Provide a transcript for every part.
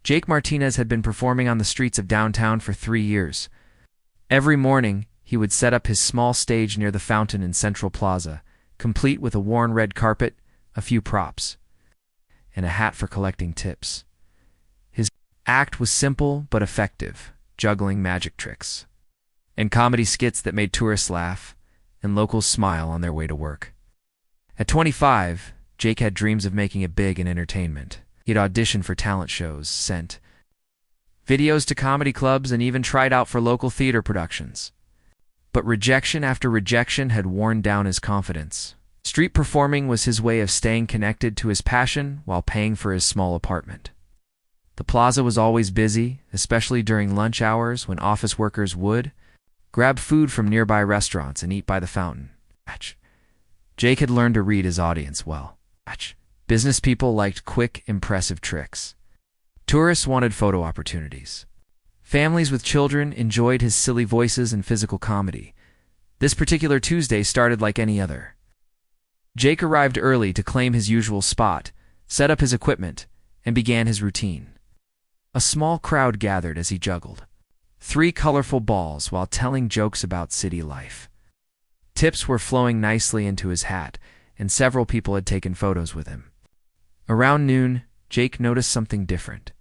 Jake Martinez had been performing on the streets of downtown for 3 years. Every morning, he would set up his small stage near the fountain in Central Plaza, complete with a worn red carpet, a few props, and a hat for collecting tips. His act was simple but effective, juggling magic tricks and comedy skits that made tourists laugh and locals smile on their way to work. At 25, Jake had dreams of making it big in entertainment. He'd auditioned for talent shows, sent videos to comedy clubs, and even tried out for local theater productions. But rejection after rejection had worn down his confidence. Street performing was his way of staying connected to his passion while paying for his small apartment. The plaza was always busy, especially during lunch hours when office workers would grab food from nearby restaurants and eat by the fountain. Jake had learned to read his audience well. Business people liked quick, impressive tricks. Tourists wanted photo opportunities. Families with children enjoyed his silly voices and physical comedy. This particular Tuesday started like any other. Jake arrived early to claim his usual spot, set up his equipment, and began his routine. A small crowd gathered as he juggled 3 colorful balls while telling jokes about city life. Tips were flowing nicely into his hat, and several people had taken photos with him. Around noon, Jake noticed something different.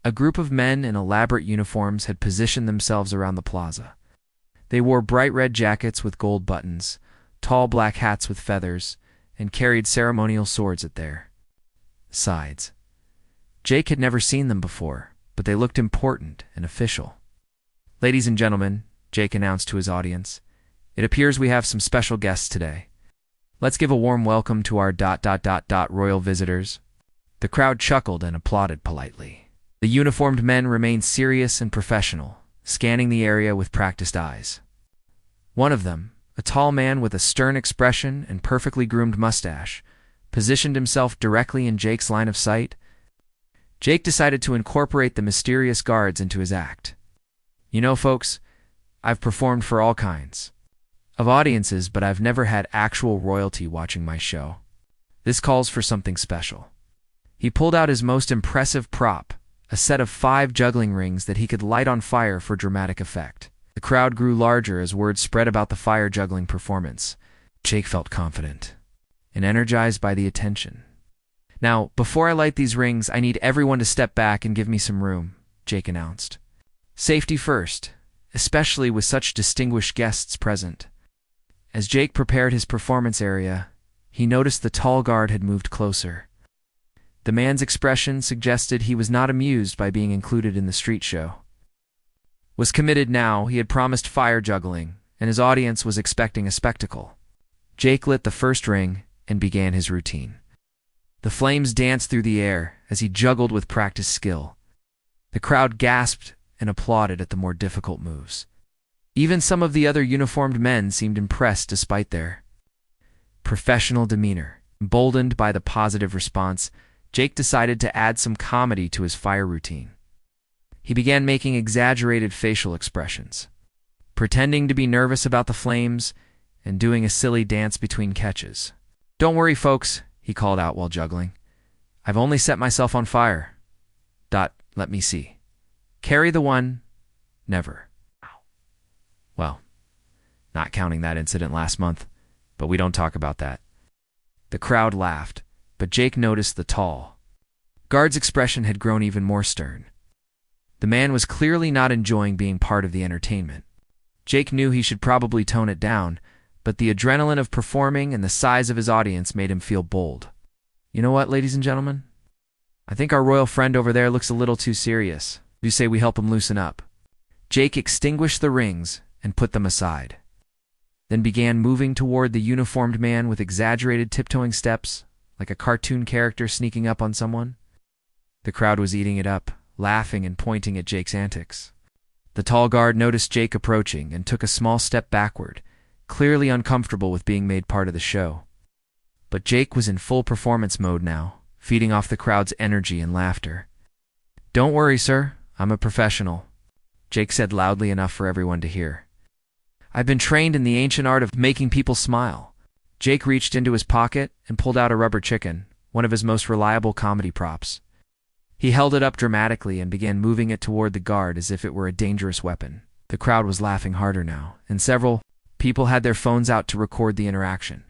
A group of men in elaborate uniforms had positioned themselves around the plaza. They wore bright red jackets with gold buttons, tall black hats with feathers, and carried ceremonial swords at their sides. Jake had never seen them before, but they looked important and official. "Ladies and gentlemen," Jake announced to his audience, "it appears we have some special guests today. Let's give a warm welcome to our royal visitors." The crowd chuckled and applauded politely. The uniformed men remained serious and professional, scanning the area with practiced eyes. One of them, a tall man with a stern expression and perfectly groomed mustache, positioned himself directly in Jake's line of sight. Jake decided to incorporate the mysterious guards into his act. "You know, folks, I've performed for all kinds of audiences, but I've never had actual royalty watching my show. This calls for something special." He pulled out his most impressive prop, a set of 5 juggling rings that he could light on fire for dramatic effect. The crowd grew larger as word spread about the fire juggling performance. Jake felt confident and energized by the attention. "Now, before I light these rings, I need everyone to step back and give me some room," Jake announced. "Safety first, especially with such distinguished guests present." As Jake prepared his performance area, he noticed the tall guard had moved closer. The man's expression suggested he was not amused by being included in the street show. Was committed now, he had promised fire juggling, and his audience was expecting a spectacle. Jake lit the first ring and began his routine. The flames danced through the air as he juggled with practiced skill. The crowd gasped and applauded at the more difficult moves. Even some of the other uniformed men seemed impressed despite their professional demeanor. Emboldened by the positive response, Jake decided to add some comedy to his fire routine. He began making exaggerated facial expressions, pretending to be nervous about the flames and doing a silly dance between catches. "Don't worry, folks," he called out while juggling. "I've only set myself on fire. Let me see. Carry the one. Never. Well, not counting that incident last month, but we don't talk about that." The crowd laughed, but Jake noticed the tall guard's expression had grown even more stern. The man was clearly not enjoying being part of the entertainment. Jake knew he should probably tone it down, but the adrenaline of performing and the size of his audience made him feel bold. "You know what, ladies and gentlemen? I think our royal friend over there looks a little too serious. You say we help him loosen up." Jake extinguished the rings and put them aside, then began moving toward the uniformed man with exaggerated tiptoeing steps, like a cartoon character sneaking up on someone. The crowd was eating it up, laughing and pointing at Jake's antics. The tall guard noticed Jake approaching and took a small step backward, clearly uncomfortable with being made part of the show. But Jake was in full performance mode now, feeding off the crowd's energy and laughter. "Don't worry, sir. I'm a professional," Jake said loudly enough for everyone to hear. "I've been trained in the ancient art of making people smile." Jake reached into his pocket and pulled out a rubber chicken, one of his most reliable comedy props. He held it up dramatically and began moving it toward the guard as if it were a dangerous weapon. The crowd was laughing harder now, and several people had their phones out to record the interaction.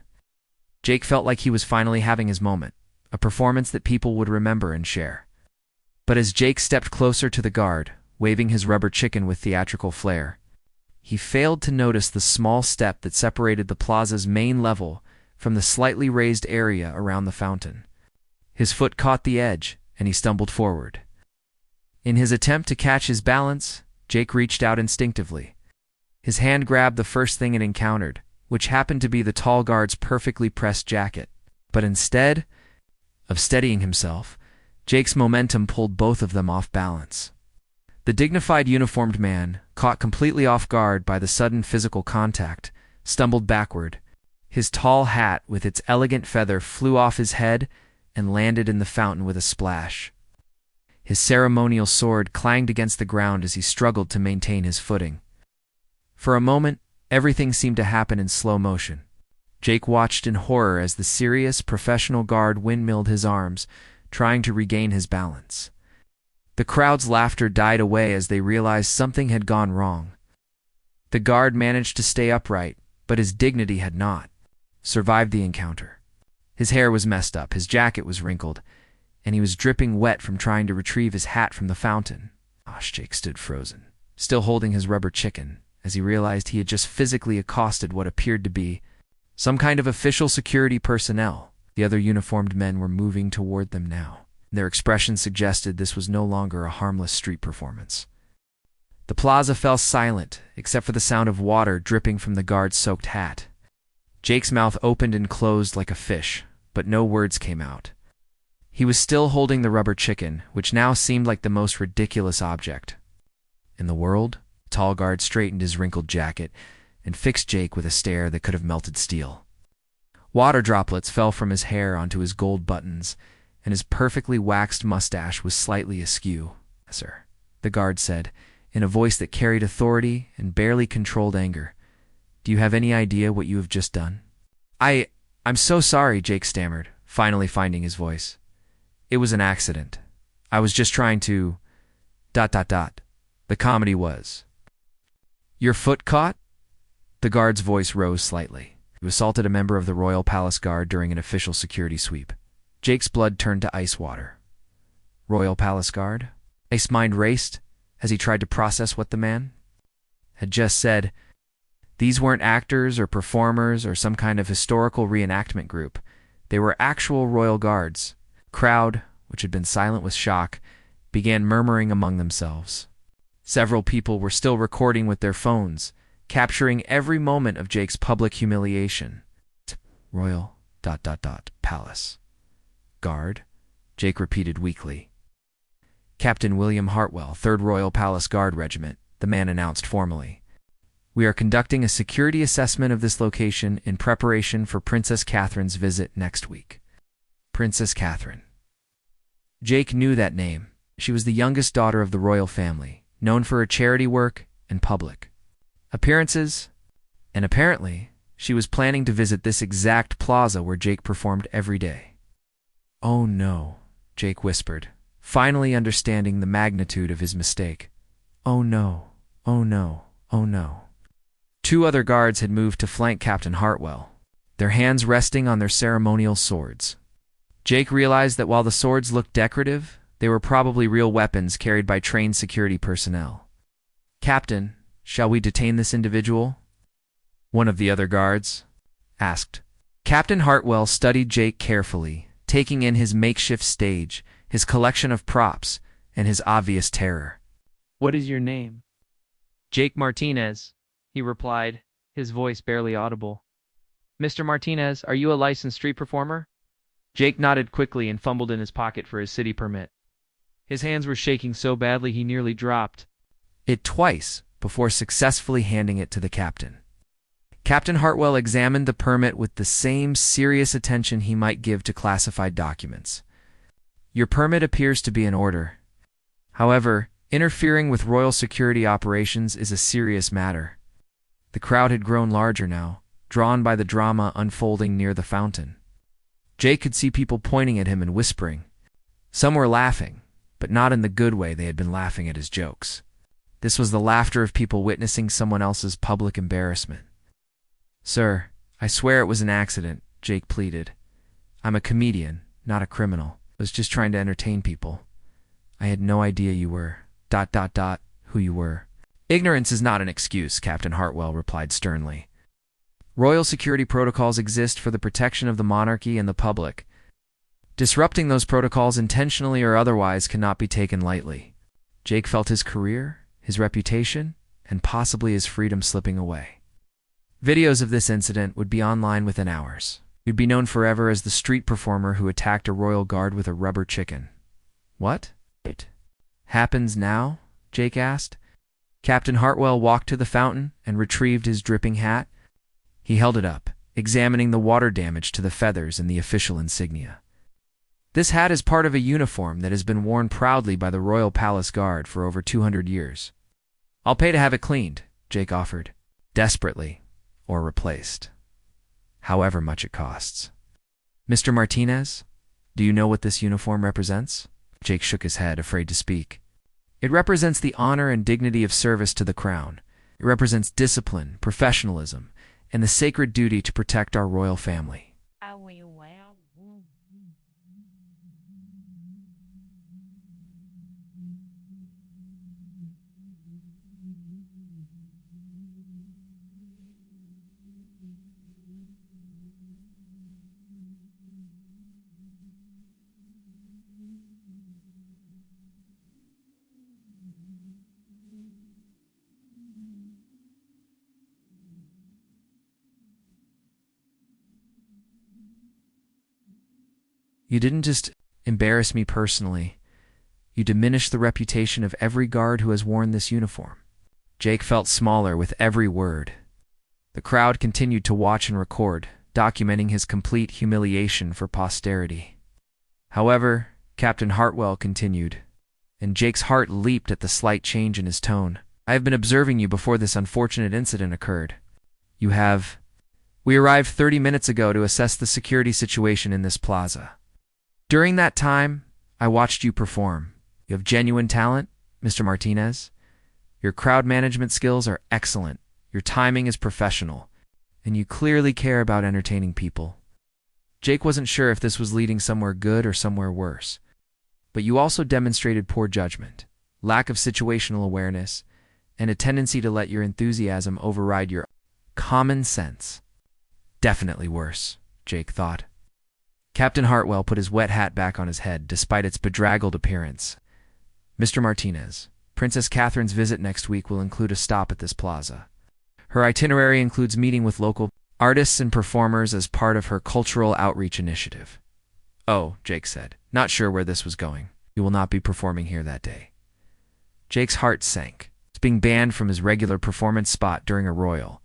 Jake felt like he was finally having his moment, a performance that people would remember and share. But as Jake stepped closer to the guard, waving his rubber chicken with theatrical flair, he failed to notice the small step that separated the plaza's main level from the slightly raised area around the fountain. His foot caught the edge, and he stumbled forward. In his attempt to catch his balance, Jake reached out instinctively. His hand grabbed the first thing it encountered, which happened to be the tall guard's perfectly pressed jacket. But instead of steadying himself, Jake's momentum pulled both of them off balance. The dignified uniformed man, caught completely off guard by the sudden physical contact, stumbled backward. His tall hat with its elegant feather flew off his head and landed in the fountain with a splash. His ceremonial sword clanged against the ground as he struggled to maintain his footing. For a moment, everything seemed to happen in slow motion. Jake watched in horror as the serious, professional guard windmilled his arms, trying to regain his balance. The crowd's laughter died away as they realized something had gone wrong. The guard managed to stay upright, but his dignity had not survived the encounter. His hair was messed up, his jacket was wrinkled, and he was dripping wet from trying to retrieve his hat from the fountain. Jake stood frozen, still holding his rubber chicken, as he realized he had just physically accosted what appeared to be some kind of official security personnel. The other uniformed men were moving toward them now. Their expressions suggested this was no longer a harmless street performance. The plaza fell silent, except for the sound of water dripping from the guard's soaked hat. Jake's mouth opened and closed like a fish, but no words came out. He was still holding the rubber chicken, which now seemed like the most ridiculous object in the world. The tall guard straightened his wrinkled jacket and fixed Jake with a stare that could have melted steel. Water droplets fell from his hair onto his gold buttons, and his perfectly waxed mustache was slightly askew. "Sir," the guard said, in a voice that carried authority and barely controlled anger. "Do you have any idea what you have just done?" I'm so sorry," Jake stammered, finally finding his voice. "It was an accident. I was just trying to... ... The comedy was." "Your foot caught?" The guard's voice rose slightly. "You assaulted a member of the Royal Palace Guard during an official security sweep." Jake's blood turned to ice water. Royal Palace Guard? His mind raced as he tried to process what the man had just said. These weren't actors or performers or some kind of historical reenactment group. They were actual royal guards. The crowd, which had been silent with shock, began murmuring among themselves. Several people were still recording with their phones, capturing every moment of Jake's public humiliation. Royal... Palace. Guard, Jake repeated weakly. "Captain William Hartwell, 3rd Royal Palace Guard Regiment," the man announced formally. "We are conducting a security assessment of this location in preparation for Princess Catherine's visit next week." Princess Catherine. Jake knew that name. She was the youngest daughter of the royal family, known for her charity work and public appearances, and apparently, she was planning to visit this exact plaza where Jake performed every day. "Oh no," Jake whispered, finally understanding the magnitude of his mistake. "Oh no, oh no, oh no." 2 other guards had moved to flank Captain Hartwell, their hands resting on their ceremonial swords. Jake realized that while the swords looked decorative, they were probably real weapons carried by trained security personnel. "Captain, shall we detain this individual?" one of the other guards asked. Captain Hartwell studied Jake carefully, taking in his makeshift stage, his collection of props, and his obvious terror. "What is your name?" "Jake Martinez," he replied, his voice barely audible. "Mr. Martinez, are you a licensed street performer?" Jake nodded quickly and fumbled in his pocket for his city permit. His hands were shaking so badly he nearly dropped it twice before successfully handing it to the captain. Captain Hartwell examined the permit with the same serious attention he might give to classified documents. "Your permit appears to be in order. However, interfering with royal security operations is a serious matter." The crowd had grown larger now, drawn by the drama unfolding near the fountain. Jake could see people pointing at him and whispering. Some were laughing, but not in the good way they had been laughing at his jokes. This was the laughter of people witnessing someone else's public embarrassment. "Sir, I swear it was an accident," Jake pleaded. "I'm a comedian, not a criminal. I was just trying to entertain people. I had no idea you were... who you were." "Ignorance is not an excuse," Captain Hartwell replied sternly. "Royal security protocols exist for the protection of the monarchy and the public. Disrupting those protocols intentionally or otherwise cannot be taken lightly." Jake felt his career, his reputation, and possibly his freedom slipping away. Videos of this incident would be online within hours. He'd be known forever as the street performer who attacked a royal guard with a rubber chicken. "What? It happens now?" Jake asked. Captain Hartwell walked to the fountain and retrieved his dripping hat. He held it up, examining the water damage to the feathers and the official insignia. "This hat is part of a uniform that has been worn proudly by the Royal Palace Guard for over 200 years. I'll pay to have it cleaned," Jake offered, desperately, or replaced, however much it costs. "Mr. Martinez, do you know what this uniform represents?" Jake shook his head, afraid to speak. "It represents the honor and dignity of service to the crown. It represents discipline, professionalism, and the sacred duty to protect our royal family." "You didn't just embarrass me personally. You diminished the reputation of every guard who has worn this uniform." Jake felt smaller with every word. The crowd continued to watch and record, documenting his complete humiliation for posterity. However, Captain Hartwell continued, and Jake's heart leaped at the slight change in his tone. "I have been observing you before this unfortunate incident occurred. You have... We arrived 30 minutes ago to assess the security situation in this plaza. During that time, I watched you perform. You have genuine talent, Mr. Martinez. Your crowd management skills are excellent. Your timing is professional, and you clearly care about entertaining people." Jake wasn't sure if this was leading somewhere good or somewhere worse. "But you also demonstrated poor judgment, lack of situational awareness, and a tendency to let your enthusiasm override your common sense." Definitely worse, Jake thought. Captain Hartwell put his wet hat back on his head, despite its bedraggled appearance. "Mr. Martinez, Princess Catherine's visit next week will include a stop at this plaza. Her itinerary includes meeting with local artists and performers as part of her cultural outreach initiative." "Oh," Jake said, not sure where this was going. "You will not be performing here that day." Jake's heart sank. Being banned from his regular performance spot during a royal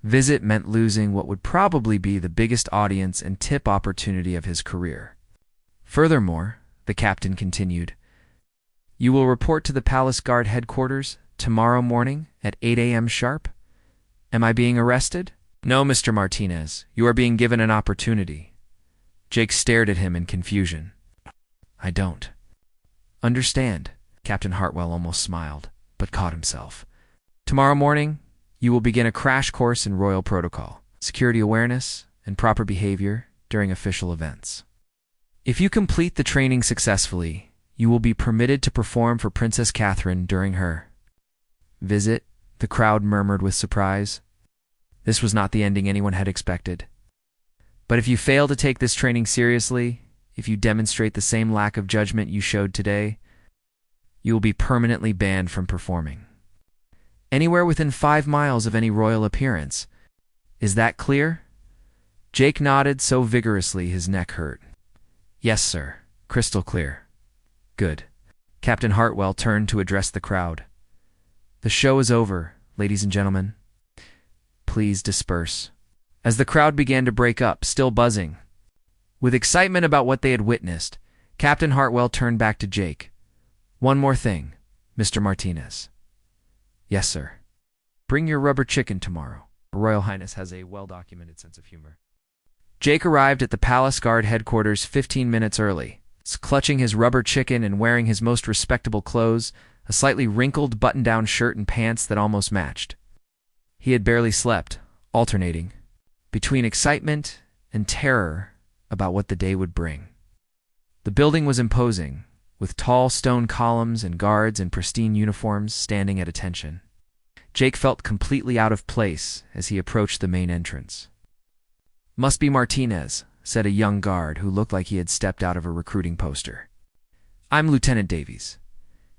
visit meant losing what would probably be the biggest audience and tip opportunity of his career. "Furthermore," the captain continued, "you will report to the Palace Guard headquarters tomorrow morning at 8 a.m. sharp. Am I being arrested?" "No, Mr. Martinez. You are being given an opportunity." Jake stared at him in confusion. "I don't understand." Captain Hartwell almost smiled, but caught himself. "Tomorrow morning, you will begin a crash course in royal protocol, security awareness, and proper behavior during official events. If you complete the training successfully, you will be permitted to perform for Princess Catherine during her visit," the crowd murmured with surprise. This was not the ending anyone had expected. "But if you fail to take this training seriously, if you demonstrate the same lack of judgment you showed today, you will be permanently banned from performing anywhere within 5 miles of any royal appearance. Is that clear?" Jake nodded so vigorously his neck hurt. "Yes, sir. Crystal clear." "Good." Captain Hartwell turned to address the crowd. "The show is over, ladies and gentlemen. Please disperse." As the crowd began to break up, still buzzing with excitement about what they had witnessed, Captain Hartwell turned back to Jake. "One more thing, Mr. Martinez." "Yes, sir." "Bring your rubber chicken tomorrow." Her Royal Highness has a well-documented sense of humor. Jake arrived at the Palace Guard headquarters 15 minutes early, clutching his rubber chicken and wearing his most respectable clothes, a slightly wrinkled button-down shirt and pants that almost matched. He had barely slept, alternating between excitement and terror about what the day would bring. The building was imposing, with tall stone columns and guards in pristine uniforms standing at attention. Jake felt completely out of place as he approached the main entrance. "Must be Martinez," said a young guard who looked like he had stepped out of a recruiting poster. "I'm Lieutenant Davies.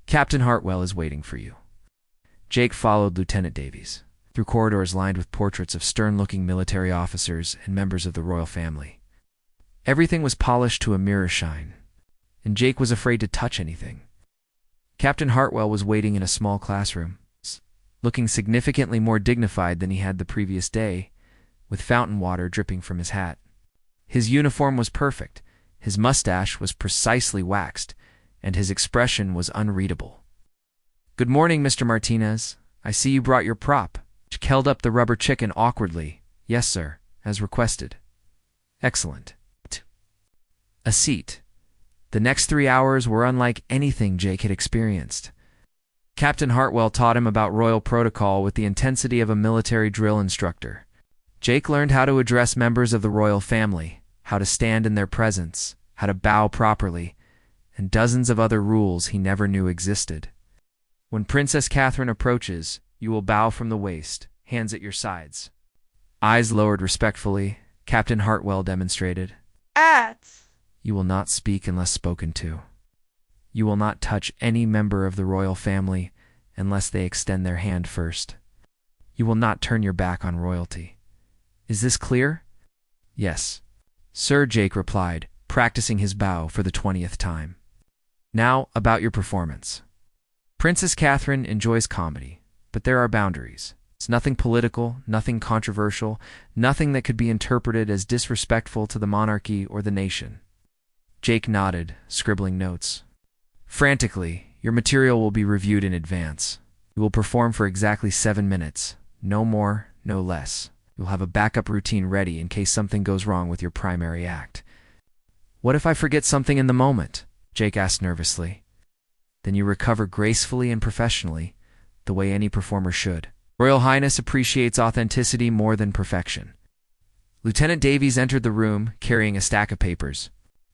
Captain Hartwell is waiting for you." Jake followed Lieutenant Davies through corridors lined with portraits of stern-looking military officers and members of the royal family. Everything was polished to a mirror shine, and Jake was afraid to touch anything. Captain Hartwell was waiting in a small classroom, looking significantly more dignified than he had the previous day, with fountain water dripping from his hat. His uniform was perfect, his mustache was precisely waxed, and his expression was unreadable. "Good morning, Mr. Martinez. I see you brought your prop." Jake held up the rubber chicken awkwardly. "Yes, sir, as requested." "Excellent." A seat. The next 3 hours were unlike anything Jake had experienced. Captain Hartwell taught him about royal protocol with the intensity of a military drill instructor. Jake learned how to address members of the royal family, how to stand in their presence, how to bow properly, and dozens of other rules he never knew existed. When Princess Catherine approaches, you will bow from the waist, hands at your sides. Eyes lowered respectfully, Captain Hartwell demonstrated. You will not speak unless spoken to. You will not touch any member of the royal family unless they extend their hand first. You will not turn your back on royalty. Is this clear? Yes, sir, Jake replied, practicing his bow for the 20th time. Now, about your performance. Princess Catherine enjoys comedy, but there are boundaries. It's nothing political, nothing controversial, nothing that could be interpreted as disrespectful to the monarchy or the nation. Jake nodded, scribbling notes. Frantically, your material will be reviewed in advance. You will perform for exactly 7 minutes, no more, no less. You'll have a backup routine ready in case something goes wrong with your primary act. What if I forget something in the moment? Jake asked nervously. Then you recover gracefully and professionally, the way any performer should. Royal Highness appreciates authenticity more than perfection. Lieutenant Davies entered the room, carrying a stack of papers.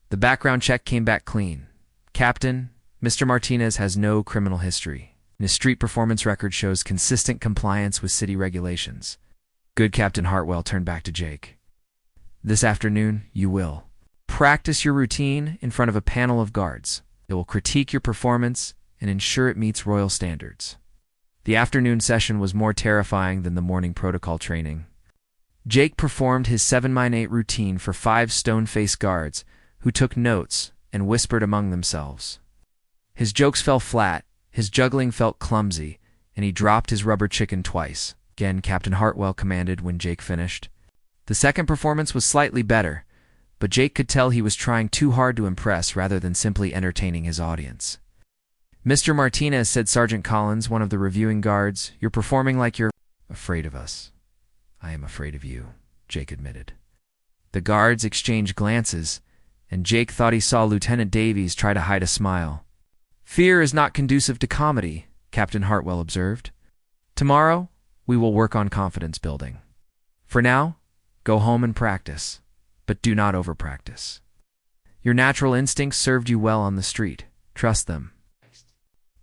The background check came back clean. Captain, Mr. Martinez has no criminal history, and his street performance record shows consistent compliance with city regulations. Good. Captain Hartwell turned back to Jake. This afternoon, you will practice your routine in front of a panel of guards. They will critique your performance and ensure it meets royal standards. The afternoon session was more terrifying than the morning protocol training. Jake performed his 7-8 routine for 5 stone-faced guards who took notes and whispered among themselves. His jokes fell flat, his juggling felt clumsy, and he dropped his rubber chicken twice. Again, Captain Hartwell commanded when Jake finished. The second performance was slightly better, but Jake could tell he was trying too hard to impress rather than simply entertaining his audience. "Mr. Martinez," said Sergeant Collins, one of the reviewing guards, "you're performing like you're afraid of us." "I am afraid of you," Jake admitted. The guards exchanged glances, and Jake thought he saw Lieutenant Davies try to hide a smile. "Fear is not conducive to comedy," Captain Hartwell observed. "Tomorrow, we will work on confidence building. For now, go home and practice, but do not over-practice. Your natural instincts served you well on the street. Trust them."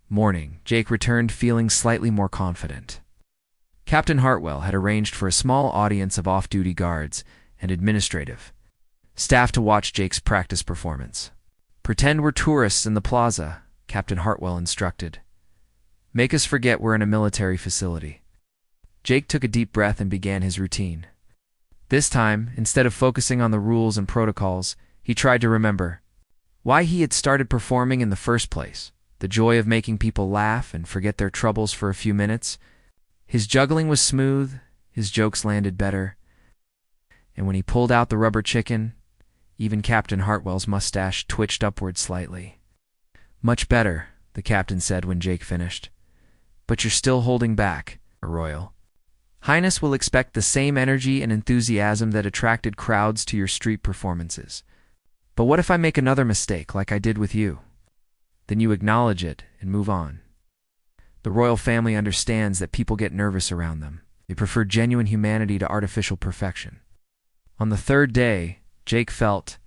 Morning, Jake returned feeling slightly more confident. Captain Hartwell had arranged for a small audience of off-duty guards and administrative staff to watch Jake's practice performance. "Pretend we're tourists in the plaza," Captain Hartwell instructed. "Make us forget we're in a military facility." Jake took a deep breath and began his routine. This time, instead of focusing on the rules and protocols, he tried to remember why he had started performing in the first place. The joy of making people laugh and forget their troubles for a few minutes. His juggling was smooth, his jokes landed better, and when he pulled out the rubber chicken, even Captain Hartwell's mustache twitched upward slightly. "Much better," the captain said when Jake finished. "But you're still holding back, Royal Highness will expect the same energy and enthusiasm that attracted crowds to your street performances. But what if I make another mistake like I did with you? Then you acknowledge it and move on. The royal family understands that people get nervous around them. They prefer genuine humanity to artificial perfection. On the third day, Jake felt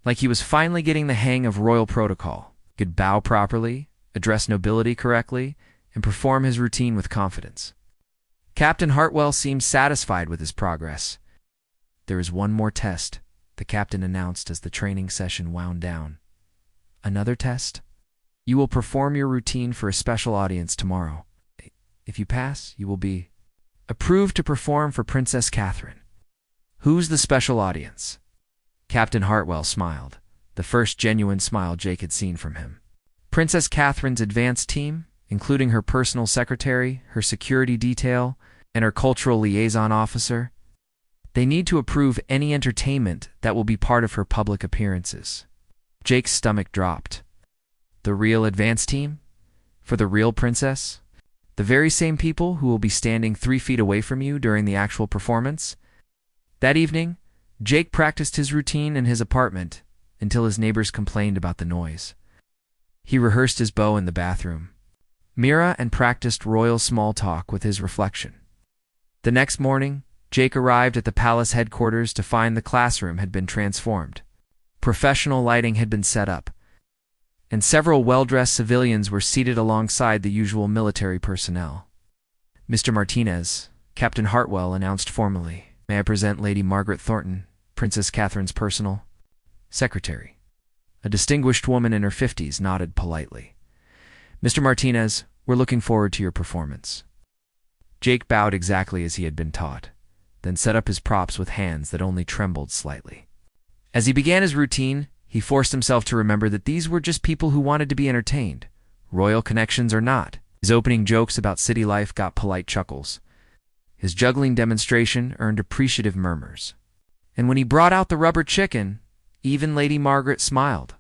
like he was finally getting the hang of royal protocol. He could bow properly, address nobility correctly, and perform his routine with confidence. Captain Hartwell seemed satisfied with his progress. There is one more test, the captain announced as the training session wound down. Another test? You will perform your routine for a special audience tomorrow. If you pass, you will be approved to perform for Princess Catherine. Who's the special audience? Captain Hartwell smiled, the first genuine smile Jake had seen from him. Princess Catherine's advanced team, including her personal secretary, her security detail, and her cultural liaison officer, they need to approve any entertainment that will be part of her public appearances. Jake's stomach dropped. The real advance team? For the real princess? The very same people who will be standing 3 feet away from you during the actual performance? That evening, Jake practiced his routine in his apartment until his neighbors complained about the noise. He rehearsed his bow in the bathroom, mirror, and practiced royal small talk with his reflection. The next morning, Jake arrived at the palace headquarters to find the classroom had been transformed. Professional lighting had been set up, and several well-dressed civilians were seated alongside the usual military personnel. Mr. Martinez, Captain Hartwell announced formally, "May I present Lady Margaret Thornton, Princess Catherine's personal secretary." A distinguished woman in her 50s nodded politely. "Mr. Martinez, we're looking forward to your performance." Jake bowed exactly as he had been taught, then set up his props with hands that only trembled slightly. As he began his routine, he forced himself to remember that these were just people who wanted to be entertained, royal connections or not. His opening jokes about city life got polite chuckles. His juggling demonstration earned appreciative murmurs. And when he brought out the rubber chicken, even Lady Margaret smiled.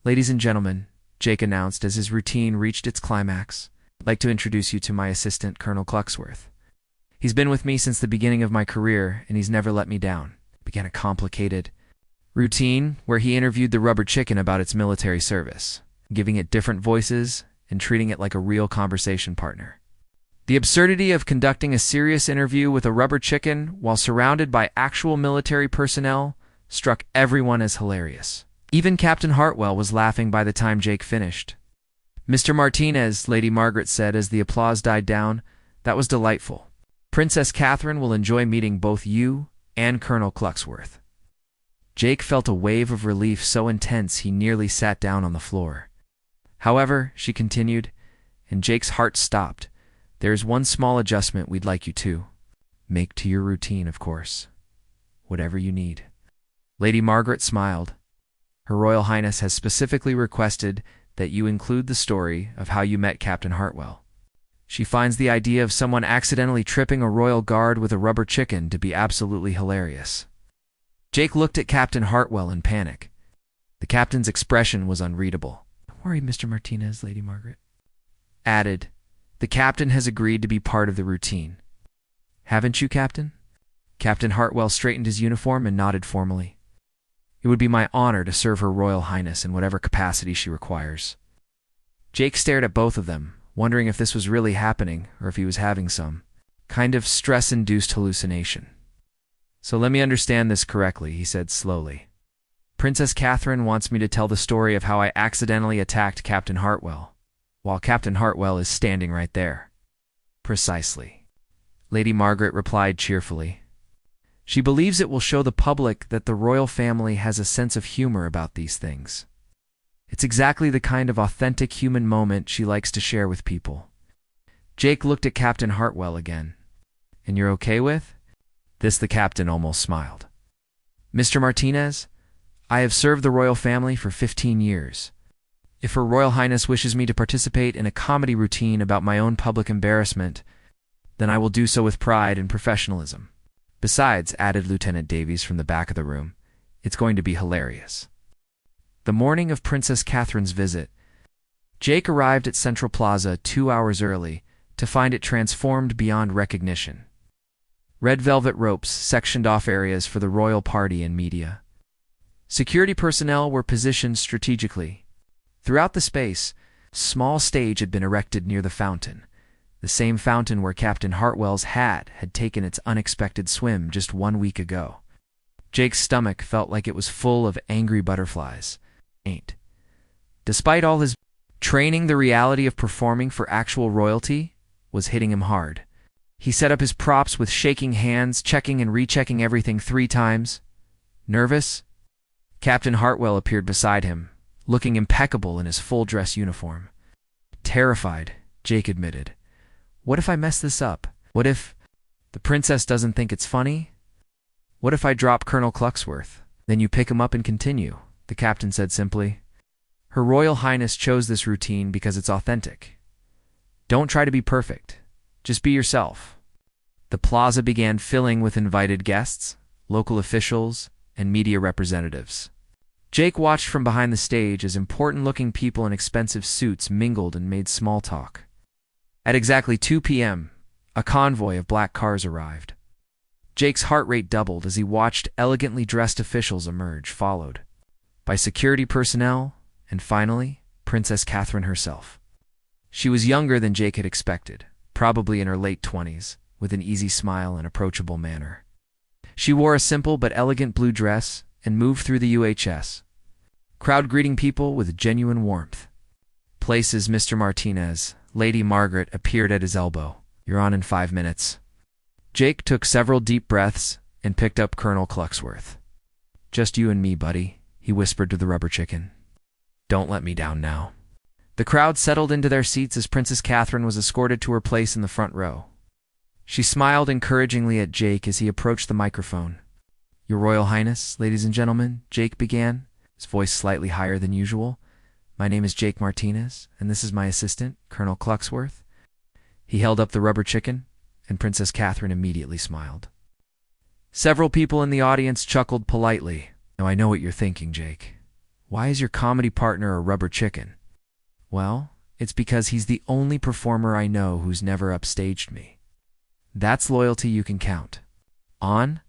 "Ladies and gentlemen," Jake announced as his routine reached its climax, "I'd like to introduce you to my assistant, Colonel Cluxworth. He's been with me since the beginning of my career, and he's never let me down." Began a complicated routine where he interviewed the rubber chicken about its military service, giving it different voices and treating it like a real conversation partner. The absurdity of conducting a serious interview with a rubber chicken while surrounded by actual military personnel struck everyone as hilarious. Even Captain Hartwell was laughing by the time Jake finished. "Mr. Martinez," Lady Margaret said as the applause died down, "that was delightful. Princess Catherine will enjoy meeting both you and Colonel Cluxworth." Jake felt a wave of relief so intense he nearly sat down on the floor. "However," she continued, and Jake's heart stopped, "there is one small adjustment we'd like you to make to your routine, of course. Whatever you need." Lady Margaret smiled. "Her Royal Highness has specifically requested that you include the story of how you met Captain Hartwell. She finds the idea of someone accidentally tripping a royal guard with a rubber chicken to be absolutely hilarious." Jake looked at Captain Hartwell in panic. The captain's expression was unreadable. "Don't worry, Mr. Martinez," Lady Margaret added. "The captain has agreed to be part of the routine." "Haven't you, Captain?" Captain Hartwell straightened his uniform and nodded formally. "It would be my honor to serve Her Royal Highness in whatever capacity she requires." Jake stared at both of them, wondering if this was really happening or if he was having some kind of stress-induced hallucination. "So let me understand this correctly," he said slowly. "Princess Catherine wants me to tell the story of how I accidentally attacked Captain Hartwell, while Captain Hartwell is standing right there." "Precisely," Lady Margaret replied cheerfully. "She believes it will show the public that the royal family has a sense of humor about these things. It's exactly the kind of authentic human moment she likes to share with people." Jake looked at Captain Hartwell again. "And you're okay with?" This the captain almost smiled. "Mr. Martinez, I have served the royal family for 15 years. If Her Royal Highness wishes me to participate in a comedy routine about my own public embarrassment, then I will do so with pride and professionalism. Besides," added Lieutenant Davies from the back of the room, "it's going to be hilarious." The morning of Princess Catherine's visit, Jake arrived at Central Plaza 2 hours early to find it transformed beyond recognition. Red velvet ropes sectioned off areas for the royal party and media. Security personnel were positioned strategically. Throughout the space, a small stage had been erected near the fountain, the same fountain where Captain Hartwell's hat had taken its unexpected swim just 1 week ago. Jake's stomach felt like it was full of angry butterflies. Despite all his training, the reality of performing for actual royalty was hitting him hard. He set up his props with shaking hands, checking and rechecking everything 3 times. Nervous? Captain Hartwell appeared beside him, looking impeccable in his full-dress uniform. Terrified, Jake admitted. What if I mess this up? What if the princess doesn't think it's funny? What if I drop Colonel Cluxworth? Then you pick him up and continue, the captain said simply. Her Royal Highness chose this routine because it's authentic. Don't try to be perfect. Just be yourself. The plaza began filling with invited guests, local officials, and media representatives. Jake watched from behind the stage as important-looking people in expensive suits mingled and made small talk. At exactly 2 p.m., a convoy of black cars arrived. Jake's heart rate doubled as he watched elegantly dressed officials emerge, followed by security personnel, and finally, Princess Catherine herself. She was younger than Jake had expected, probably in her late 20s, with an easy smile and approachable manner. She wore a simple but elegant blue dress and moved through the UHS, crowd greeting people with genuine warmth. Places Mr. Martinez, Lady Margaret appeared at his elbow. You're on in 5 minutes. Jake took several deep breaths and picked up Colonel Cluxworth. Just you and me, buddy, he whispered to the rubber chicken. Don't let me down now. The crowd settled into their seats as Princess Catherine was escorted to her place in the front row. She smiled encouragingly at Jake as he approached the microphone. Your Royal Highness, ladies and gentlemen, Jake began, his voice slightly higher than usual. My name is Jake Martinez, and this is my assistant, Colonel Cluxworth. He held up the rubber chicken, and Princess Catherine immediately smiled. Several people in the audience chuckled politely. Now I know what you're thinking, Jake. Why is your comedy partner a rubber chicken? Well, it's because he's the only performer I know who's never upstaged me. That's loyalty you can count on.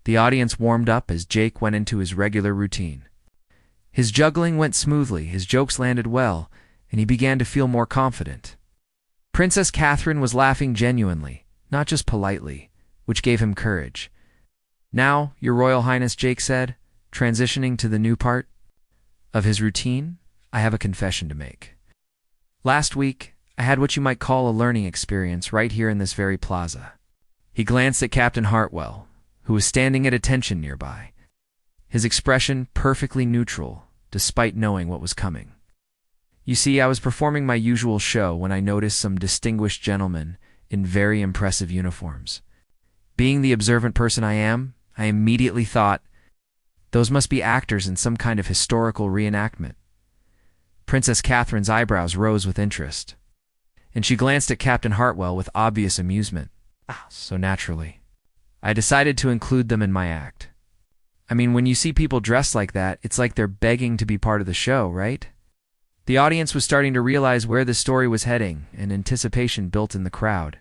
The audience warmed up as Jake went into his regular routine. His juggling went smoothly, his jokes landed well, and he began to feel more confident. Princess Catherine was laughing genuinely, not just politely, which gave him courage. Now, Your Royal Highness, Jake said, transitioning to the new part of his routine, I have a confession to make. Last week, I had what you might call a learning experience right here in this very plaza. He glanced at Captain Hartwell, who was standing at attention nearby, his expression perfectly neutral, despite knowing what was coming. You see, I was performing my usual show when I noticed some distinguished gentlemen in very impressive uniforms. Being the observant person I am, I immediately thought, those must be actors in some kind of historical reenactment. Princess Catherine's eyebrows rose with interest, and she glanced at Captain Hartwell with obvious amusement. So naturally, I decided to include them in my act. I mean, when you see people dressed like that, it's like they're begging to be part of the show, right? The audience was starting to realize where the story was heading, and anticipation built in the crowd.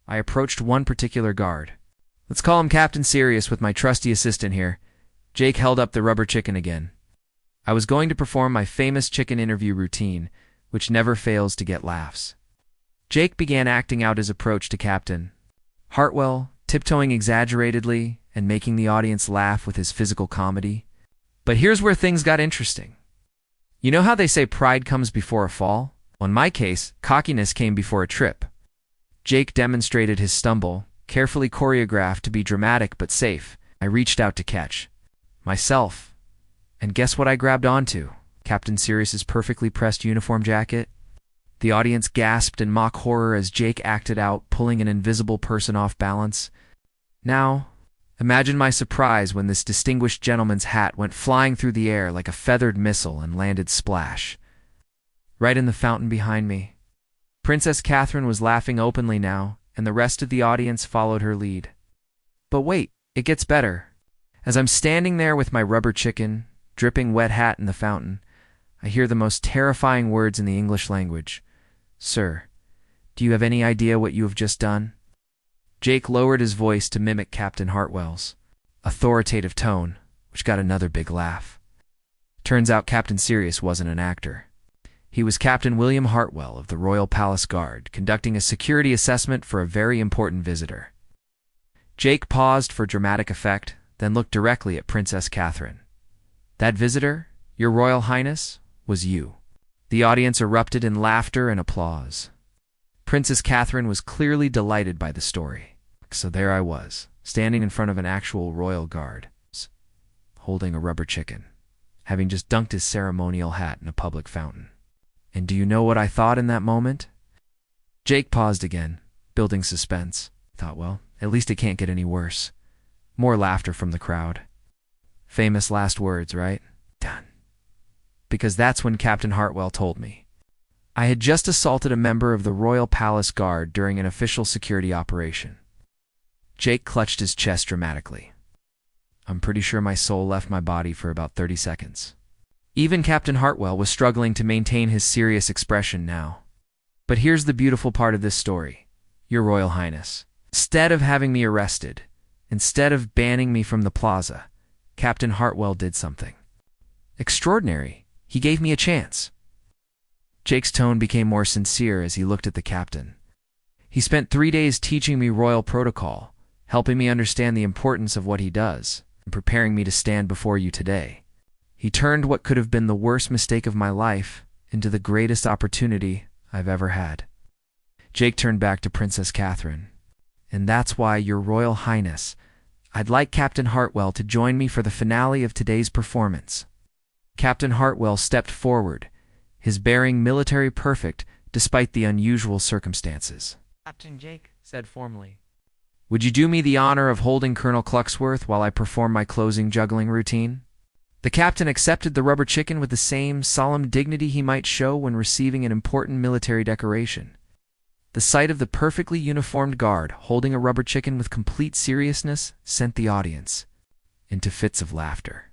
I approached one particular guard. Let's call him Captain Serious with my trusty assistant here. Jake held up the rubber chicken again. I was going to perform my famous chicken interview routine, which never fails to get laughs. Jake began acting out his approach to Captain Hartwell, tiptoeing exaggeratedly and making the audience laugh with his physical comedy. But here's where things got interesting. You know how they say pride comes before a fall? Well, in my case, cockiness came before a trip. Jake demonstrated his stumble, carefully choreographed to be dramatic but safe. I reached out to catch myself. And guess what I grabbed onto? Captain Sirius's perfectly pressed uniform jacket. The audience gasped in mock horror as Jake acted out, pulling an invisible person off balance. Now, imagine my surprise when this distinguished gentleman's hat went flying through the air like a feathered missile and landed splash right in the fountain behind me. Princess Catherine was laughing openly now, and the rest of the audience followed her lead. But wait, it gets better. As I'm standing there with my rubber chicken, dripping wet hat in the fountain, I hear the most terrifying words in the English language. Sir, do you have any idea what you have just done? Jake lowered his voice to mimic Captain Hartwell's authoritative tone, which which got another big laugh. Turns out Captain Sirius wasn't an actor. He was Captain William Hartwell of the Royal Palace Guard, conducting a security assessment for a very important visitor. Jake paused for dramatic effect, then looked directly at Princess Catherine. "That visitor, Your Royal Highness, was you." The audience erupted in laughter and applause. Princess Catherine was clearly delighted by the story. So there I was, standing in front of an actual royal guard, holding a rubber chicken, having just dunked his ceremonial hat in a public fountain. And do you know what I thought in that moment? Jake paused again, building suspense. Thought, well, at least it can't get any worse. More laughter from the crowd. Famous last words, right? Done. Because that's when Captain Hartwell told me. I had just assaulted a member of the Royal Palace Guard during an official security operation. Jake clutched his chest dramatically. I'm pretty sure my soul left my body for about 30 seconds. Even Captain Hartwell was struggling to maintain his serious expression now. But here's the beautiful part of this story, Your Royal Highness. Instead of having me arrested, instead of banning me from the plaza, Captain Hartwell did something extraordinary. He gave me a chance. Jake's tone became more sincere as he looked at the captain. He spent 3 days teaching me royal protocol, helping me understand the importance of what he does, and preparing me to stand before you today. He turned what could have been the worst mistake of my life into the greatest opportunity I've ever had. Jake turned back to Princess Catherine. And that's why, Your Royal Highness, I'd like Captain Hartwell to join me for the finale of today's performance. Captain Hartwell stepped forward, his bearing military perfect despite the unusual circumstances. Captain Jake said formally, Would you do me the honor of holding Colonel Cluxworth while I perform my closing juggling routine? The captain accepted the rubber chicken with the same solemn dignity he might show when receiving an important military decoration. The sight of the perfectly uniformed guard holding a rubber chicken with complete seriousness sent the audience into fits of laughter.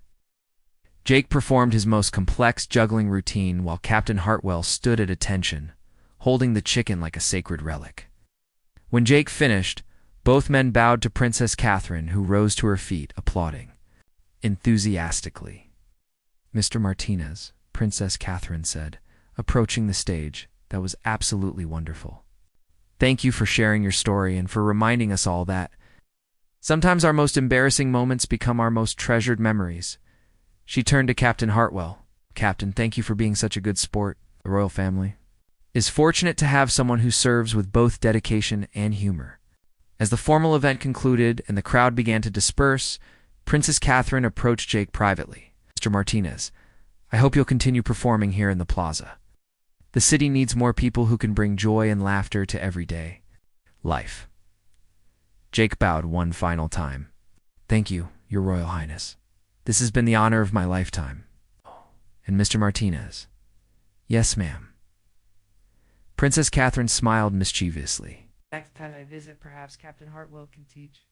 Jake performed his most complex juggling routine while Captain Hartwell stood at attention, holding the chicken like a sacred relic. When Jake finished, both men bowed to Princess Catherine, who rose to her feet, applauding enthusiastically. Mr. Martinez, Princess Catherine said, approaching the stage, that was absolutely wonderful. Thank you for sharing your story and for reminding us all that sometimes our most embarrassing moments become our most treasured memories. She turned to Captain Hartwell. Captain, thank you for being such a good sport. The royal family is fortunate to have someone who serves with both dedication and humor. As the formal event concluded and the crowd began to disperse, Princess Catherine approached Jake privately. Mr. Martinez, I hope you'll continue performing here in the plaza. The city needs more people who can bring joy and laughter to everyday life. Jake bowed one final time. Thank you, Your Royal Highness. This has been the honor of my lifetime. And Mr. Martinez. Yes, ma'am. Princess Catherine smiled mischievously. Next time I visit, perhaps Captain Hartwell can teach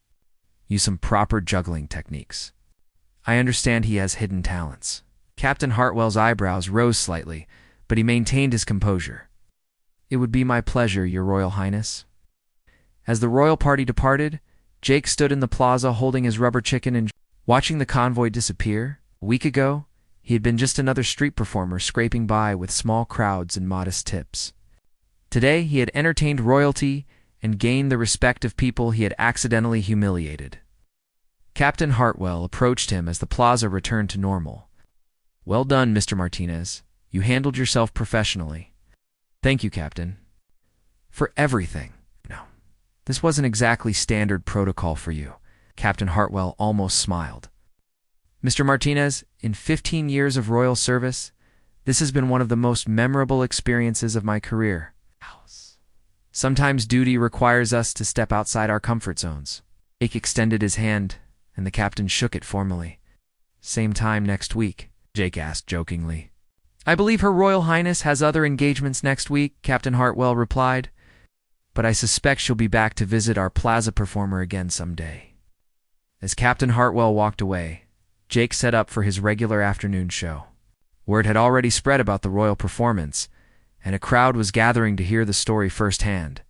You some proper juggling techniques. I understand he has hidden talents. Captain Hartwell's eyebrows rose slightly, but he maintained his composure. It would be my pleasure, Your Royal Highness. As the royal party departed, Jake stood in the plaza holding his rubber chicken and watching the convoy disappear. A week ago, he had been just another street performer scraping by with small crowds and modest tips. Today, he had entertained royalty and gained the respect of people he had accidentally humiliated. Captain Hartwell approached him as the plaza returned to normal. Well done, Mr. Martinez. You handled yourself professionally. Thank you, Captain. For everything. No, this wasn't exactly standard protocol for you. Captain Hartwell almost smiled. Mr. Martinez, in 15 years of royal service, this has been one of the most memorable experiences of my career. Sometimes duty requires us to step outside our comfort zones. Jake extended his hand, and the captain shook it formally. Same time next week, Jake asked jokingly. I believe Her Royal Highness has other engagements next week, Captain Hartwell replied. But I suspect she'll be back to visit our plaza performer again someday. As Captain Hartwell walked away, Jake set up for his regular afternoon show. Word had already spread about the royal performance, and a crowd was gathering to hear the story firsthand.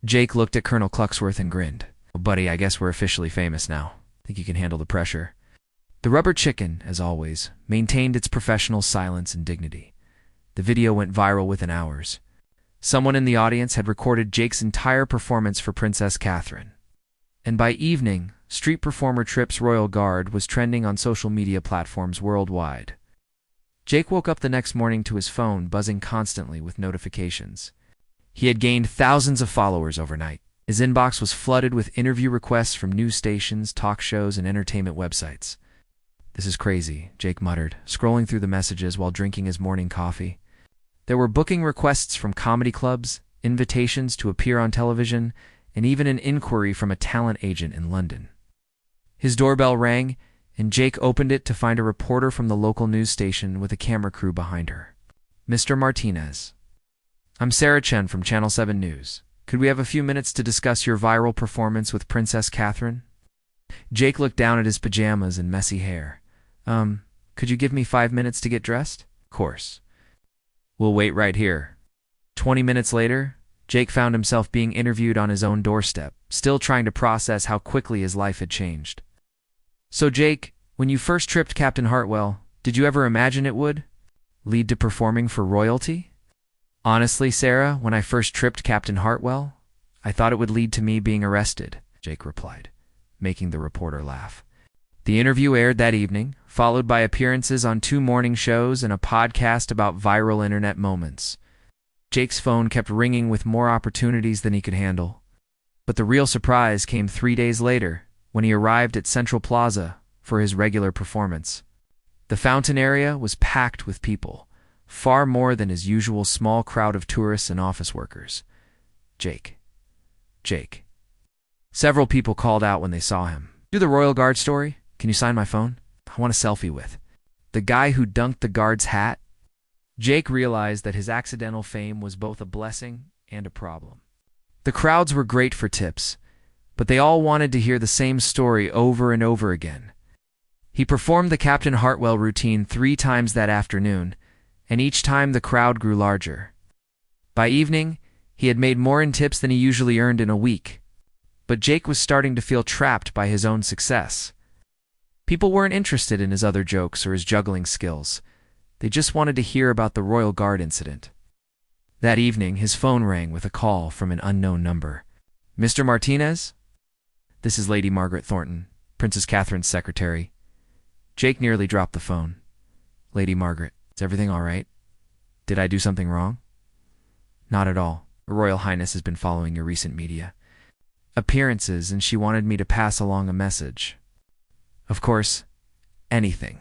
Jake looked at Colonel Cluxworth and grinned. Well, buddy, I guess we're officially famous now. Think you can handle the pressure? The rubber chicken, as always, maintained its professional silence and dignity. The video went viral within hours. Someone in the audience had recorded Jake's entire performance for Princess Catherine. And by evening, street performer Tripp's Royal Guard was trending on social media platforms worldwide. Jake woke up the next morning to his phone buzzing constantly with notifications. He had gained thousands of followers overnight. His inbox was flooded with interview requests from news stations, talk shows, and entertainment websites. "This is crazy," Jake muttered, scrolling through the messages while drinking his morning coffee. There were booking requests from comedy clubs, invitations to appear on television, and even an inquiry from a talent agent in London. His doorbell rang, and Jake opened it to find a reporter from the local news station with a camera crew behind her. "Mr. Martinez, I'm Sarah Chen from Channel 7 News. Could we have a few minutes to discuss your viral performance with Princess Catherine?" Jake looked down at his pajamas and messy hair. Could you give me 5 minutes to get dressed?" "Of course. We'll wait right here." 20 minutes later, Jake found himself being interviewed on his own doorstep, still trying to process how quickly his life had changed. "So Jake, when you first tripped Captain Hartwell, did you ever imagine it would lead to performing for royalty?" "Honestly, Sarah, when I first tripped Captain Hartwell, I thought it would lead to me being arrested," Jake replied, making the reporter laugh. The interview aired that evening, followed by appearances on 2 morning shows and a podcast about viral internet moments. Jake's phone kept ringing with more opportunities than he could handle. But the real surprise came 3 days later, when he arrived at Central Plaza for his regular performance. The fountain area was packed with people, far more than his usual small crowd of tourists and office workers. Jake. Several people called out when they saw him. "Do the Royal Guard story? Can you sign my phone? I want a selfie with the guy who dunked the guard's hat." Jake realized that his accidental fame was both a blessing and a problem. The crowds were great for tips, but they all wanted to hear the same story over and over again. He performed the Captain Hartwell routine 3 times that afternoon, and each time the crowd grew larger. By evening, he had made more in tips than he usually earned in a week. But Jake was starting to feel trapped by his own success. People weren't interested in his other jokes or his juggling skills. They just wanted to hear about the Royal Guard incident. That evening, his phone rang with a call from an unknown number. "Mr. Martinez? This is Lady Margaret Thornton, Princess Catherine's secretary." Jake nearly dropped the phone. "Lady Margaret, is everything all right? Did I do something wrong?" "Not at all. Her Royal Highness has been following your recent media appearances, and she wanted me to pass along a message. Of course, anything.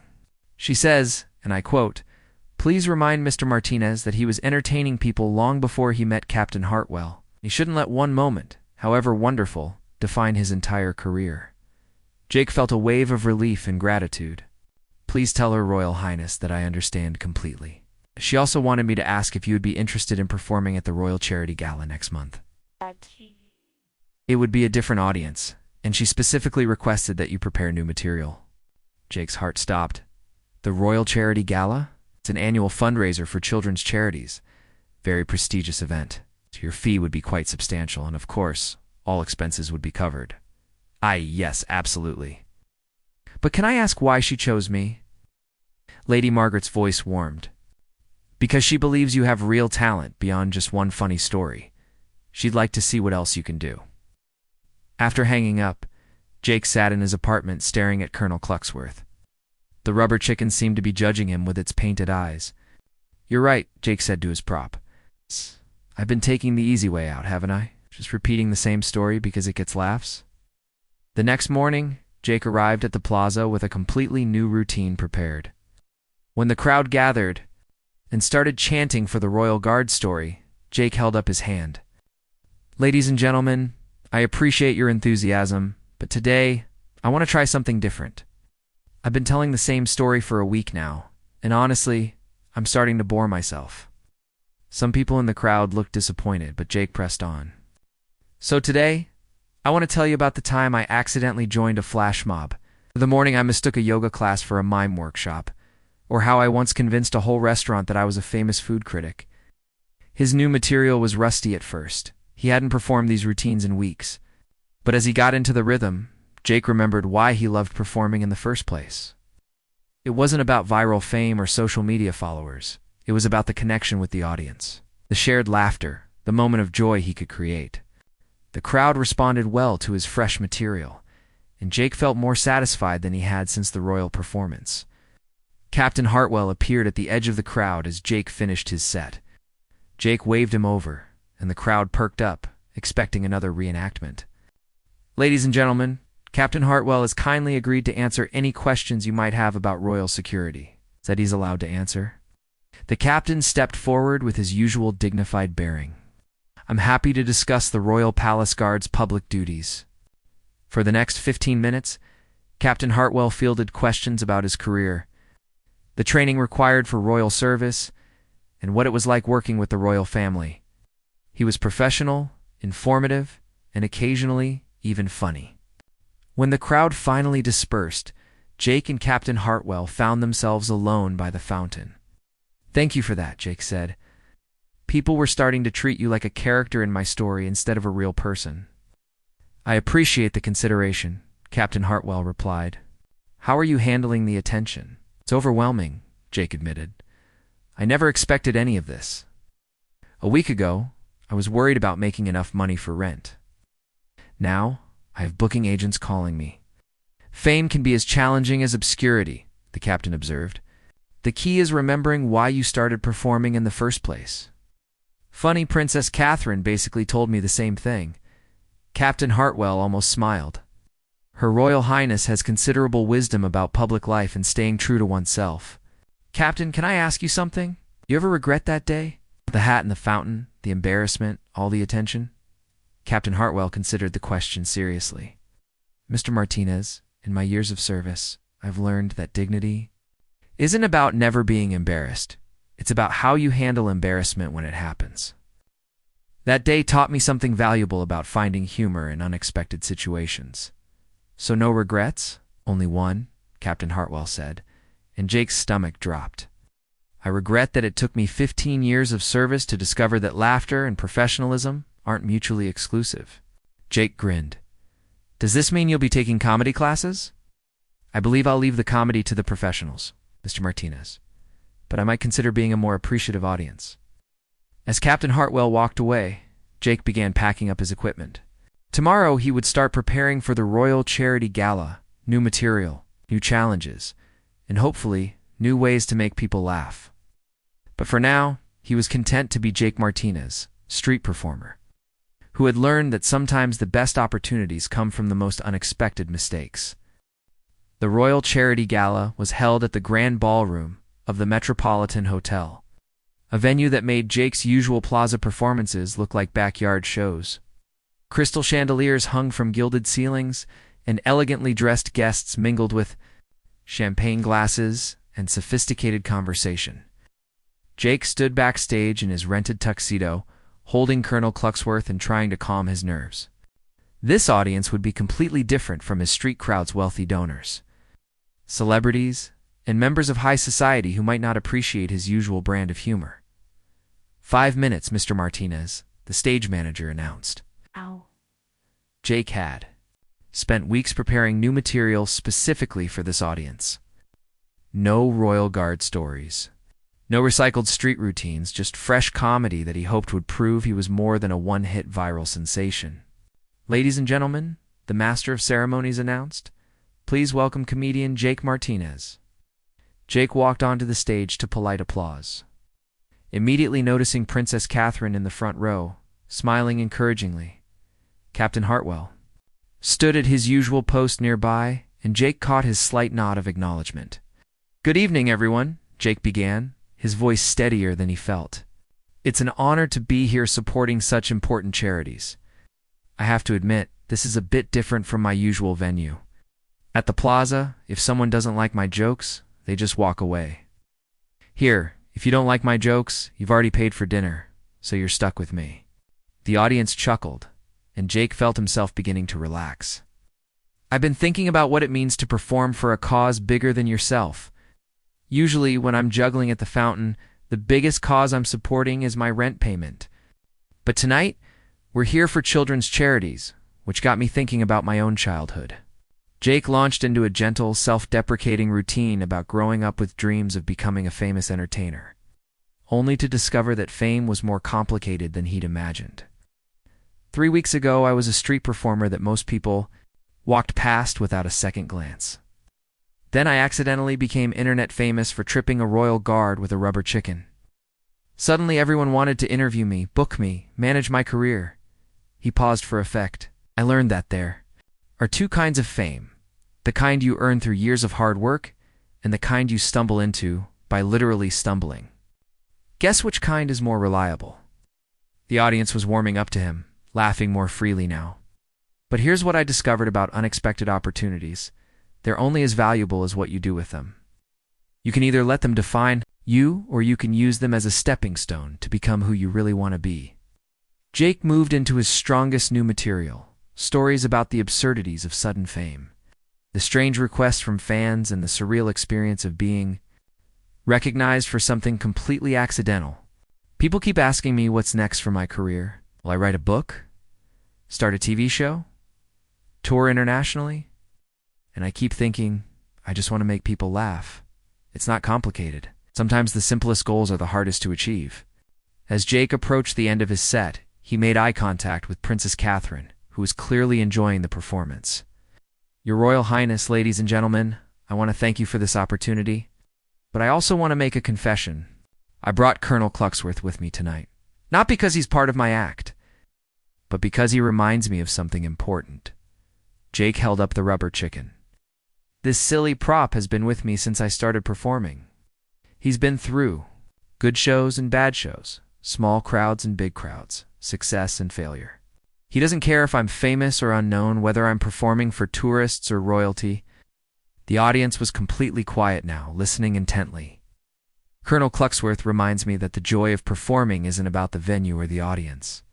She says, and I quote, 'Please remind Mr. Martinez that he was entertaining people long before he met Captain Hartwell. He shouldn't let one moment, however wonderful, define his entire career.'" Jake felt a wave of relief and gratitude. "Please tell Her Royal Highness that I understand completely. She also wanted me to ask if you would be interested in performing at the Royal Charity Gala next month. It would be a different audience, and she specifically requested that you prepare new material." Jake's heart stopped. The Royal Charity Gala? It's an annual fundraiser for children's charities. Very prestigious event. So your fee would be quite substantial, and of course, all expenses would be covered. Yes, absolutely. But can I ask why she chose me?" Lady Margaret's voice warmed. "Because she believes you have real talent beyond just one funny story. She'd like to see what else you can do." After hanging up, Jake sat in his apartment staring at Colonel Clucksworth. The rubber chicken seemed to be judging him with its painted eyes. "You're right," Jake said to his prop. "I've been taking the easy way out, haven't I? Just repeating the same story because it gets laughs." The next morning, Jake arrived at the plaza with a completely new routine prepared. When the crowd gathered and started chanting for the Royal Guard story, Jake held up his hand. "Ladies and gentlemen, I appreciate your enthusiasm, but today, I want to try something different. I've been telling the same story for a week now, and honestly, I'm starting to bore myself." Some people in the crowd looked disappointed, but Jake pressed on. "So today, I want to tell you about the time I accidentally joined a flash mob, the morning I mistook a yoga class for a mime workshop, or how I once convinced a whole restaurant that I was a famous food critic." His new material was rusty at first. He hadn't performed these routines in weeks. But as he got into the rhythm, Jake remembered why he loved performing in the first place. It wasn't about viral fame or social media followers. It was about the connection with the audience, the shared laughter, the moment of joy he could create. The crowd responded well to his fresh material, and Jake felt more satisfied than he had since the royal performance. Captain Hartwell appeared at the edge of the crowd as Jake finished his set. Jake waved him over, and the crowd perked up, expecting another reenactment. "Ladies and gentlemen, Captain Hartwell has kindly agreed to answer any questions you might have about royal security," said he's allowed to answer. The captain stepped forward with his usual dignified bearing. "I'm happy to discuss the Royal Palace Guard's public duties." For the next 15 minutes, Captain Hartwell fielded questions about his career, the training required for royal service, and what it was like working with the royal family. He was professional, informative, and occasionally even funny. When the crowd finally dispersed, Jake and Captain Hartwell found themselves alone by the fountain. "Thank you for that," Jake said. "People were starting to treat you like a character in my story instead of a real person." "I appreciate the consideration," Captain Hartwell replied. "How are you handling the attention?" "It's overwhelming," Jake admitted. "I never expected any of this. A week ago, I was worried about making enough money for rent. Now, I have booking agents calling me." "Fame can be as challenging as obscurity," the captain observed. "The key is remembering why you started performing in the first place." "Funny Princess Catherine basically told me the same thing." Captain Hartwell almost smiled. "Her Royal Highness has considerable wisdom about public life and staying true to oneself." "Captain, can I ask you something? You ever regret that day? The hat and the fountain, the embarrassment, all the attention?" Captain Hartwell considered the question seriously. "Mr. Martinez, in my years of service, I've learned that dignity isn't about never being embarrassed. It's about how you handle embarrassment when it happens. That day taught me something valuable about finding humor in unexpected situations." "So no regrets?" "Only one," Captain Hartwell said, and Jake's stomach dropped. "I regret that it took me 15 years of service to discover that laughter and professionalism aren't mutually exclusive." Jake grinned. "Does this mean you'll be taking comedy classes?" "I believe I'll leave the comedy to the professionals, Mr. Martinez, but I might consider being a more appreciative audience." As Captain Hartwell walked away, Jake began packing up his equipment. Tomorrow he would start preparing for the Royal Charity Gala, new material, new challenges, and hopefully new ways to make people laugh. But for now, he was content to be Jake Martinez, street performer, who had learned that sometimes the best opportunities come from the most unexpected mistakes. The Royal Charity Gala was held at the Grand Ballroom of the Metropolitan Hotel, a venue that made Jake's usual plaza performances look like backyard shows. Crystal chandeliers hung from gilded ceilings, and elegantly dressed guests mingled with champagne glasses and sophisticated conversation. Jake stood backstage in his rented tuxedo, holding Colonel Cluxworth and trying to calm his nerves. This audience would be completely different from his street crowd's wealthy donors, celebrities, and members of high society who might not appreciate his usual brand of humor. "5 minutes, Mr. Martinez," the stage manager announced. Ow. Jake had spent weeks preparing new material specifically for this audience. No Royal Guard stories, no recycled street routines, just fresh comedy that he hoped would prove he was more than a one-hit viral sensation. "Ladies and gentlemen," the master of ceremonies announced, "please welcome comedian Jake Martinez." Jake walked onto the stage to polite applause. Immediately noticing Princess Catherine in the front row, smiling encouragingly, Captain Hartwell stood at his usual post nearby, and Jake caught his slight nod of acknowledgement. "Good evening, everyone," Jake began, his voice steadier than he felt. "It's an honor to be here supporting such important charities. I have to admit, this is a bit different from my usual venue. At the plaza, if someone doesn't like my jokes, they just walk away. Here, if you don't like my jokes, you've already paid for dinner, so you're stuck with me." The audience chuckled, and Jake felt himself beginning to relax. "I've been thinking about what it means to perform for a cause bigger than yourself. Usually, when I'm juggling at the fountain, the biggest cause I'm supporting is my rent payment. But tonight, we're here for children's charities, which got me thinking about my own childhood." Jake launched into a gentle, self-deprecating routine about growing up with dreams of becoming a famous entertainer, only to discover that fame was more complicated than he'd imagined. 3 weeks ago, I was a street performer that most people walked past without a second glance. Then I accidentally became internet famous for tripping a royal guard with a rubber chicken. Suddenly everyone wanted to interview me, book me, manage my career. He paused for effect. I learned that there are two kinds of fame: the kind you earn through years of hard work, and the kind you stumble into by literally stumbling. Guess which kind is more reliable? The audience was warming up to him, laughing more freely now. But here's what I discovered about unexpected opportunities. They're only as valuable as what you do with them. You can either let them define you, or you can use them as a stepping stone to become who you really want to be. Jake moved into his strongest new material, stories about the absurdities of sudden fame, the strange requests from fans, and the surreal experience of being recognized for something completely accidental. People keep asking me what's next for my career. Will I write a book? Start a TV show? Tour internationally? And I keep thinking, I just want to make people laugh. It's not complicated. Sometimes the simplest goals are the hardest to achieve. As Jake approached the end of his set, he made eye contact with Princess Catherine, who was clearly enjoying the performance. Your Royal Highness, ladies and gentlemen, I want to thank you for this opportunity, but I also want to make a confession. I brought Colonel Cluxworth with me tonight. Not because he's part of my act, but because he reminds me of something important. Jake held up the rubber chicken. This silly prop has been with me since I started performing. He's been through good shows and bad shows, small crowds and big crowds, success and failure. He doesn't care if I'm famous or unknown, whether I'm performing for tourists or royalty. The audience was completely quiet now, listening intently. Colonel Cluxworth reminds me that the joy of performing isn't about the venue or the audience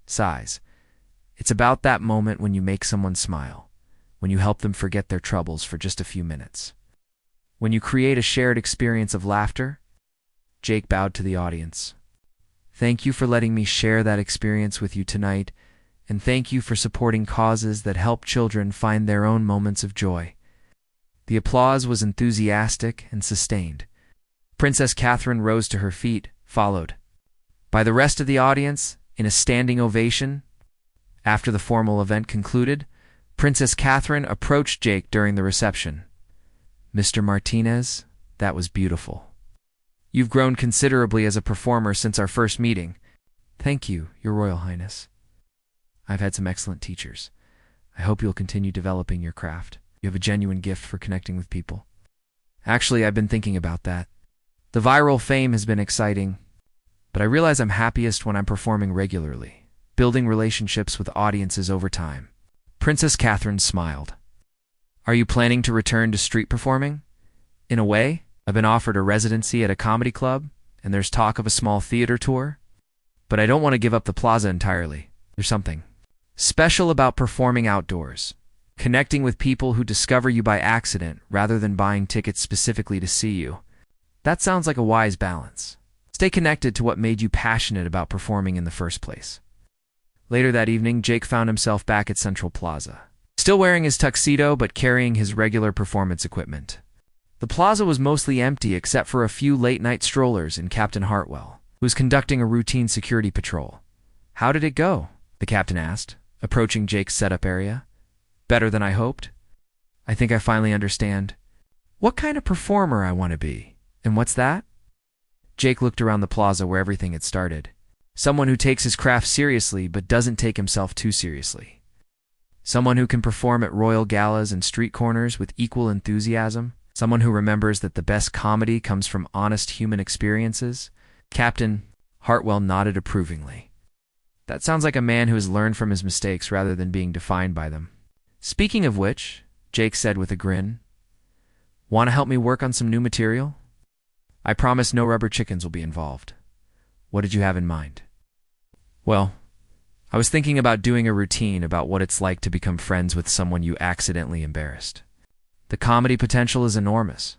size. It's about that moment when you make someone smile, when you help them forget their troubles for just a few minutes, when you create a shared experience of laughter. Jake bowed to the audience. Thank you for letting me share that experience with you tonight, and thank you for supporting causes that help children find their own moments of joy. The applause was enthusiastic and sustained. Princess Catherine rose to her feet, followed by the rest of the audience in a standing ovation. After the formal event concluded, Princess Catherine approached Jake during the reception. Mr. Martinez, that was beautiful. You've grown considerably as a performer since our first meeting. Thank you, Your Royal Highness. I've had some excellent teachers. I hope you'll continue developing your craft. You have a genuine gift for connecting with people. Actually, I've been thinking about that. The viral fame has been exciting, but I realize I'm happiest when I'm performing regularly, building relationships with audiences over time. Princess Catherine smiled. Are you planning to return to street performing? In a way, I've been offered a residency at a comedy club, and there's talk of a small theater tour. But I don't want to give up the plaza entirely. There's something special about performing outdoors, connecting with people who discover you by accident rather than buying tickets specifically to see you. That sounds like a wise balance. Stay connected to what made you passionate about performing in the first place. Later that evening, Jake found himself back at Central Plaza, still wearing his tuxedo but carrying his regular performance equipment. The plaza was mostly empty except for a few late-night strollers and Captain Hartwell, who was conducting a routine security patrol. How did it go? The captain asked, approaching Jake's setup area. Better than I hoped. I think I finally understand what kind of performer I want to be. And what's that? Jake looked around the plaza where everything had started. Someone who takes his craft seriously but doesn't take himself too seriously. Someone who can perform at royal galas and street corners with equal enthusiasm. Someone who remembers that the best comedy comes from honest human experiences. Captain Hartwell nodded approvingly. That sounds like a man who has learned from his mistakes rather than being defined by them. Speaking of which, Jake said with a grin, want to help me work on some new material? I promise no rubber chickens will be involved. What did you have in mind? Well, I was thinking about doing a routine about what it's like to become friends with someone you accidentally embarrassed. The comedy potential is enormous.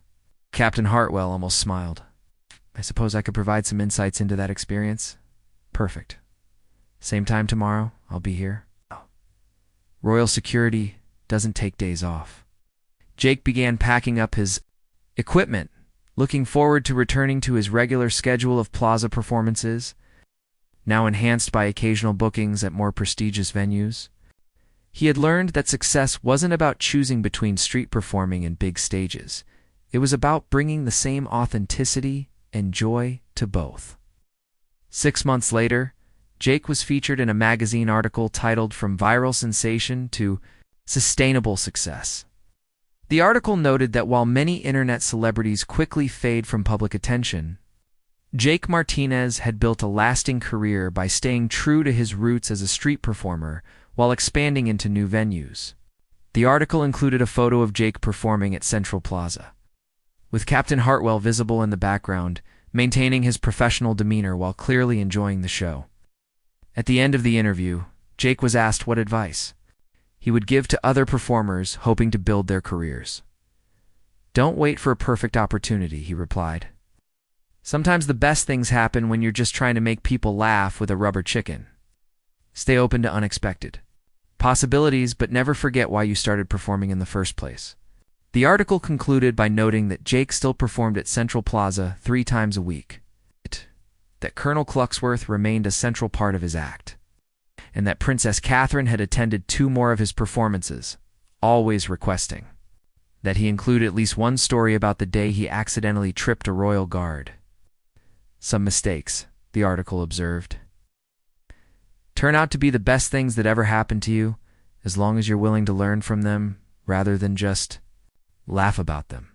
Captain Hartwell almost smiled. I suppose I could provide some insights into that experience. Perfect. Same time tomorrow, I'll be here. Royal security doesn't take days off. Jake began packing up his equipment, looking forward to returning to his regular schedule of plaza performances, now enhanced by occasional bookings at more prestigious venues. He had learned that success wasn't about choosing between street performing and big stages. It was about bringing the same authenticity and joy to both. 6 months later, Jake was featured in a magazine article titled From Viral Sensation to Sustainable Success. The article noted that while many internet celebrities quickly fade from public attention, Jake Martinez had built a lasting career by staying true to his roots as a street performer while expanding into new venues. The article included a photo of Jake performing at Central Plaza, with Captain Hartwell visible in the background, maintaining his professional demeanor while clearly enjoying the show. At the end of the interview, Jake was asked what advice he would give to other performers hoping to build their careers. "Don't wait for a perfect opportunity," he replied. "Sometimes the best things happen when you're just trying to make people laugh with a rubber chicken. Stay open to unexpected possibilities, but never forget why you started performing in the first place." The article concluded by noting that Jake still performed at Central Plaza 3 times a week, that Colonel Clucksworth remained a central part of his act, and that Princess Catherine had attended 2 more of his performances, always requesting that he include at least one story about the day he accidentally tripped a royal guard. "Some mistakes," the article observed, "turn out to be the best things that ever happened to you, as long as you're willing to learn from them rather than just laugh about them."